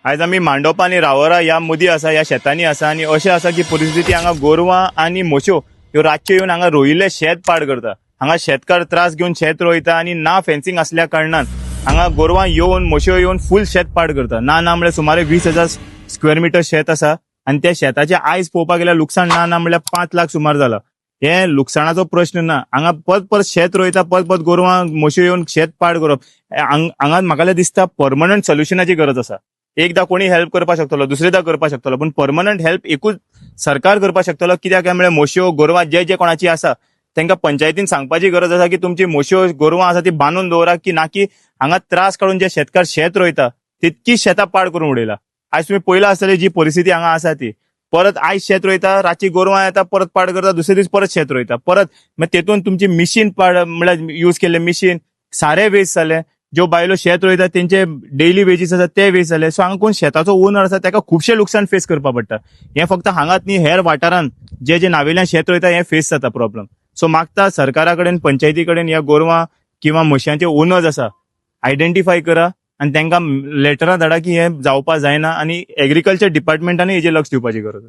आज आम्ही मांडोपा आणि रावरा या मदीं आसा, या शेतांनी आसा आणि अशें आसा की परिस्थिती हांगा गोरवां आणि म्हश्यो ह्यो रातच्यो येवन हांगा रोयिल्ले शेत पाड करता. हांगा शेतकार त्रास घेवन शेत रोयता आणि ना फेन्सिंग असल्या कारणान हांगा गोरवां येवन म्हश्यो येवन फुल शेत पाड करता. ना म्हणल्यार सुमारे 20,000 स्क्वेअर मिटर शेत आसा आणि त्या शेताचे आयज पळोवपाक गेल्यार लुकसाण ना म्हणल्यार 5 लाख सुमार जाला. हे लुकसाणाचो प्रश्न ना. हांगा परत शेत रोयता, परत गोरवां म्हश्यो येवन शेत पाड करप. हांगा म्हाका दिसता परमनंट सोल्युशनाची गरज आसा. एकदा कोणी हेल्प करपाक शकतलो, दुसरेदा करपाक शकतलो, पण परमनंट हेल्प एकूच सरकार करपाक शकतलो. कित्याक काय म्हळ्यार म्हश्यो गोरवां जे कोणाची आसा तांकां पंचायतीन सांगपाची गरज आसा की तुमची म्हश्यो गोरवां आसा ती बांदून दवरा, की ना की हांगा त्रास काडून जे शेतकार शेत रोयता तितकीच शेतां पाड करून उडयला. आयज तुम्ही पळयला आसतली जी परिस्थिती हांगा आसा ती. परत आयज शेत रोयता, रातची गोरवां येता, परत पाड करता, दुसरे दीस परत शेत रोयता, परत तेतून तुमची मिशीन पाड म्हळ्यार यूज केल्ले मिशीन सारे वेस्ट जाले. ज्यो बायलो शेत रोयतात तेंचे डेली वेजीस आसा ते वेस्ट जाले. सो हांगा कोण शेताचो ओनर आसा ताका खुबशे लुकसाण फेस करपा पडटा. हे फक्त हांगाच न्ही, हेर वाठारांत जे नावेल्यान शेत रोयता हे फेस जाता प्रॉब्लेम. सो मागता सरकारा कडेन, पंचायती कडेन ह्या गोरवां किंवा म्हशांचे ओनर्स आसा आयडेंटिफाय करा आणि तांकां लेटरां धाडा की हे जावपा जायना आणि एग्रीकल्चर डिपार्टमेंटानूय हेजेर लक्ष दिवपाची गरज आसा.